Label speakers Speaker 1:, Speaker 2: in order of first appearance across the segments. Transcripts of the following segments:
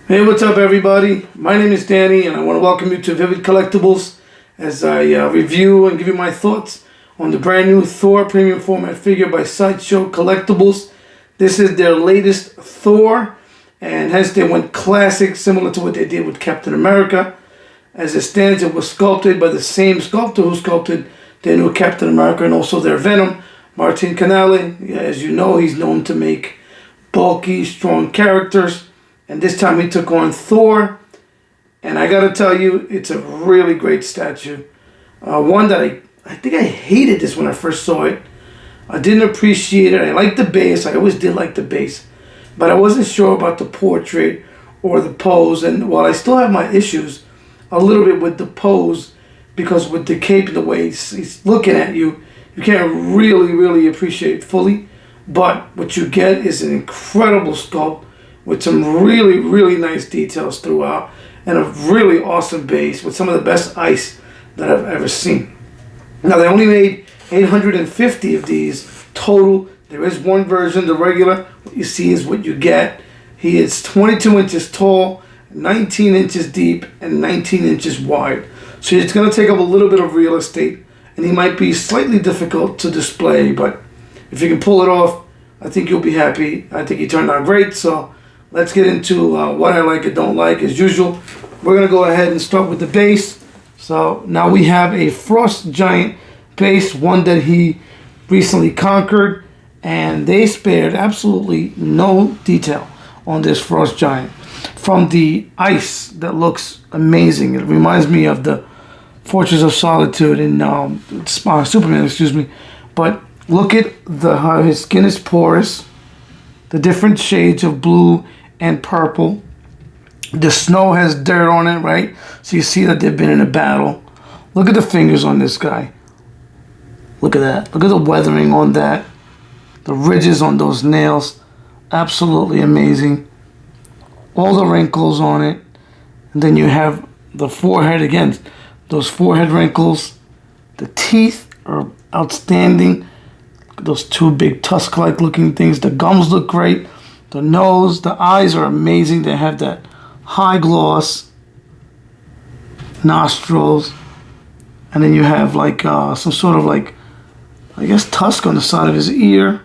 Speaker 1: Hey, what's up, everybody? My name is Danny, and I want to welcome you to Vivid Collectibles as I review and give you my thoughts on the brand new Thor premium format figure by Sideshow Collectibles. This is their latest Thor, and hence they went classic, similar to what they did with Captain America. As it stands, it was sculpted by the same sculptor who sculpted their new Captain America and also their Venom, Martin Canale. As you know, he's known to make bulky, strong characters. And this time he took on Thor. And I gotta tell you, it's a really great statue. One that I think I hated this when I first saw it. I didn't appreciate it. I liked the base. I always did like the base. But I wasn't sure about the portrait or the pose. And while I still have my issues a little bit with the pose, because with the cape, the way he's looking at you, you can't really appreciate it fully. But what you get is an incredible sculpt with some really nice details throughout, and a really awesome base with some of the best ice that I've ever seen. Now, they only made 850 of these total. There is one version, the regular. What you see is what you get. He is 22 inches tall, 19 inches deep, and 19 inches wide. So it's going to take up a little bit of real estate, and he might be slightly difficult to display, but if you can pull it off, I think you'll be happy. I think he turned out great. So let's get into what I like and don't like. As usual, we're going to go ahead and start with the base. So now we have a Frost Giant base, one that he recently conquered, and they spared absolutely no detail on this Frost Giant. From the ice that looks amazing. It reminds me of the Fortress of Solitude in Superman, excuse me. But look at how his skin is porous, the different shades of blue and purple. The snow has dirt on it, right? So you see that they've been in a battle. Look at the fingers on this guy. Look at that. Look at the weathering on that. The ridges on those nails. Absolutely amazing. All the wrinkles on it. And then you have the forehead again. Those forehead wrinkles. The teeth are outstanding. Those two big tusk-like looking things. The gums look great. The nose, the eyes are amazing. They have that high gloss. Nostrils. And then you have like some sort of like, I guess, tusk on the side of his ear.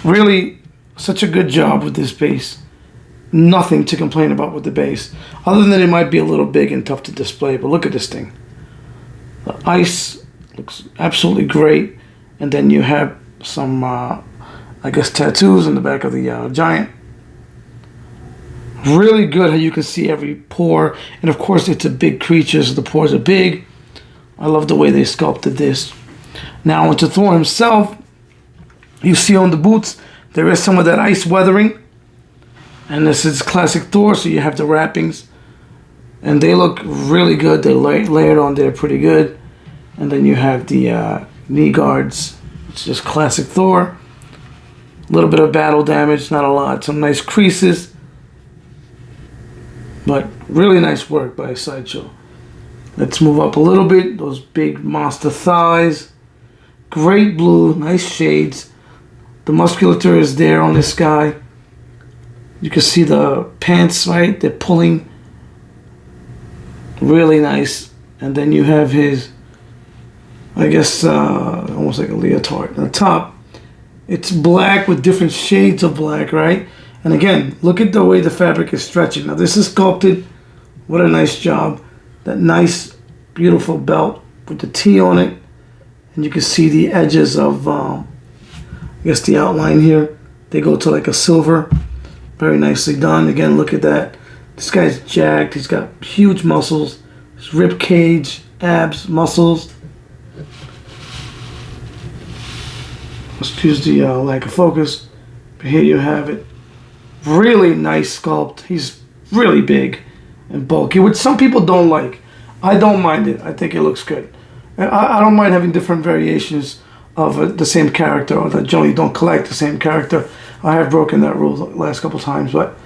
Speaker 1: Really, such a good job with this base. Nothing to complain about with the base. Other than it might be a little big and tough to display. But look at this thing. The ice looks absolutely great. And then you have some, I guess, tattoos on the back of the giant. Really good how you can see every pore. And of course, it's a big creature, so the pores are big. I love the way they sculpted this. Now, onto Thor himself, you see on the boots, there is some of that ice weathering. And this is classic Thor, so you have the wrappings. And they look really good. They're layered on there pretty good. And then you have the knee guards. It's just classic Thor. A little bit of battle damage, not a lot. Some nice creases. But really nice work by Sideshow. Let's move up a little bit. Those big monster thighs. Great blue, nice shades. The musculature is there on this guy. You can see the pants, right? They're pulling. Really nice. And then you have his, I guess, almost like a leotard. On the top, it's black with different shades of black, right? And again, look at the way the fabric is stretching. Now, this is sculpted. What a nice job. That nice, beautiful belt with the T on it. And you can see the edges of, I guess, the outline here. They go to like a silver. Very nicely done. Again, look at that. This guy's jacked. He's got huge muscles. His rib cage, abs, muscles. Excuse the lack of focus, but here you have it. Really nice sculpt. He's really big and bulky, which some people don't like. I don't mind it. I think it looks good. And I don't mind having different variations of the same character, or that generally don't collect the same character. I have broken that rule the last couple times, but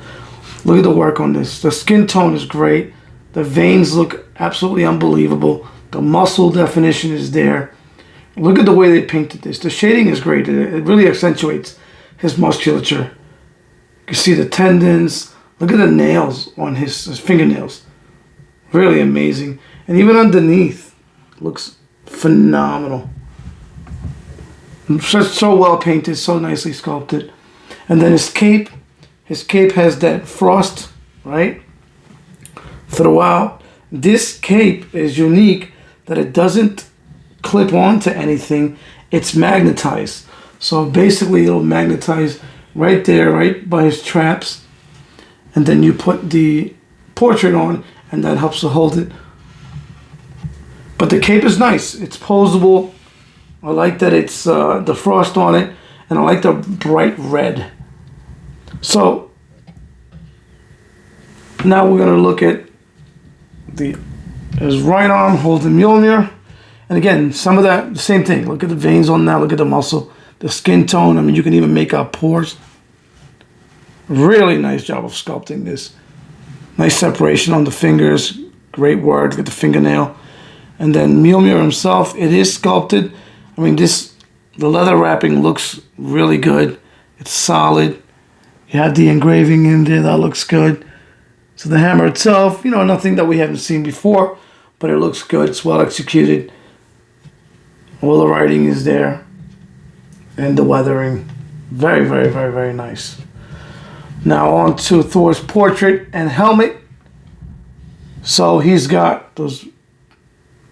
Speaker 1: look at the work on this. The skin tone is great. The veins look absolutely unbelievable. The muscle definition is there. Look at the way they painted this. The shading is great. It really accentuates his musculature. You can see the tendons, Look at the nails on his fingernails. Really amazing. And even underneath, looks phenomenal. So well painted, so nicely sculpted. And then his cape has that frost, right, throughout. This cape is unique that it doesn't clip onto anything. It's magnetized. So basically it'll magnetize right there, right by his traps. And then you put the portrait on and that helps to hold it. But the cape is nice. It's posable. I like that it's the frost on it. And I like the bright red. So now we're going to look at his right arm holding Mjolnir. And again, some of that, the same thing. Look at the veins on that. Look at the muscle, the skin tone. I mean, you can even make out pores. Really nice job of sculpting this. Nice separation on the fingers. Great work. Look at the fingernail. And then Mjolnir himself, it is sculpted. I mean, the leather wrapping looks really good. It's solid. You have the engraving in there. That looks good. So the hammer itself, you know, nothing that we haven't seen before, but it looks good. It's well executed. All the writing is there. And the weathering. Very, very, very, very nice. Now on to Thor's portrait and helmet. So he's got those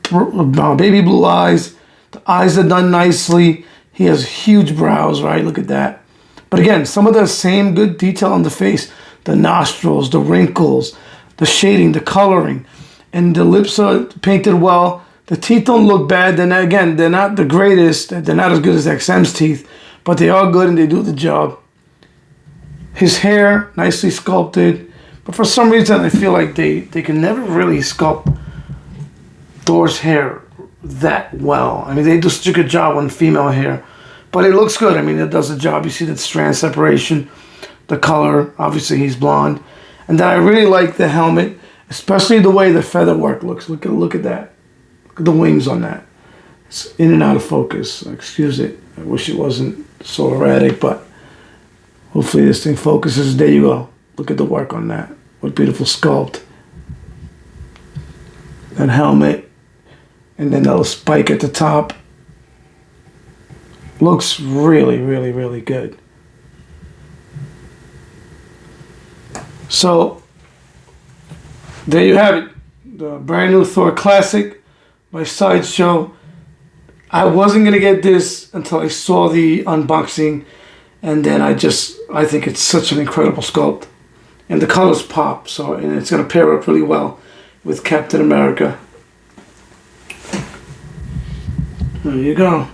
Speaker 1: baby blue eyes. The eyes are done nicely. He has huge brows, right? Look at that. But again, some of the same good detail on the face. The nostrils, the wrinkles, the shading, the coloring. And the lips are painted well. The teeth don't look bad. Then again, they're not the greatest. They're not as good as XM's teeth. But they are good and they do the job. His hair, nicely sculpted. But for some reason, I feel like they can never really sculpt Thor's hair that well. I mean, they do such a good job on female hair. But it looks good. I mean, it does the job. You see the strand separation, the color. Obviously, he's blonde. And then I really like the helmet, especially the way the feather work looks. Look at that. Look at the wings on that. It's in and out of focus. Excuse it. I wish it wasn't so erratic, but hopefully this thing focuses. There you go. Look at the work on that. What beautiful sculpt. That helmet. And then that little spike at the top. Looks really, really, really good. So, there you have it. The brand new Thor Classic by Sideshow. I wasn't going to get this until I saw the unboxing. And then I think it's such an incredible sculpt. And the colors pop. So, and it's going to pair up really well with Captain America. There you go.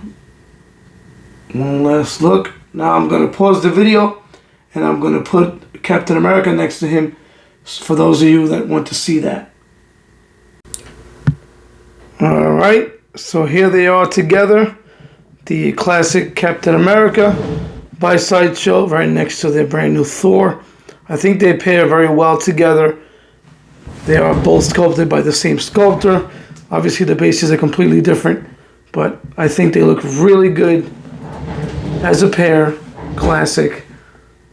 Speaker 1: One last look. Now I'm going to pause the video and I'm going to put Captain America next to him for those of you that want to see that. Alright, so here they are together. The classic Captain America by Sideshow right next to their brand new Thor. I think they pair very well together. They are both sculpted by the same sculptor. Obviously the bases are completely different, but I think they look really good as a pair. Classic.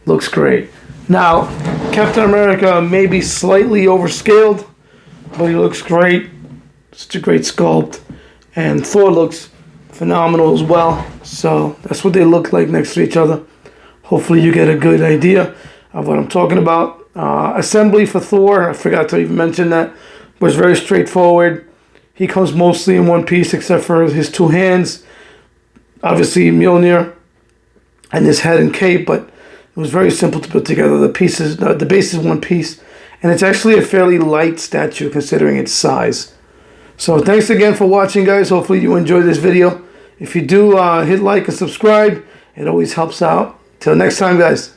Speaker 1: Looks great. Now, Captain America may be slightly overscaled, but he looks great. Such a great sculpt. And Thor looks phenomenal as well. So that's what they look like next to each other. Hopefully you get a good idea of what I'm talking about. Assembly for Thor, I forgot to even mention that, was very straightforward. He comes mostly in one piece except for his two hands. Obviously Mjolnir and his head and cape, but it was very simple to put together. The pieces, the base is one piece, and it's actually a fairly light statue considering its size. So thanks again for watching, guys. Hopefully you enjoyed this video. If you do, hit like and subscribe. It always helps out. Till next time, guys.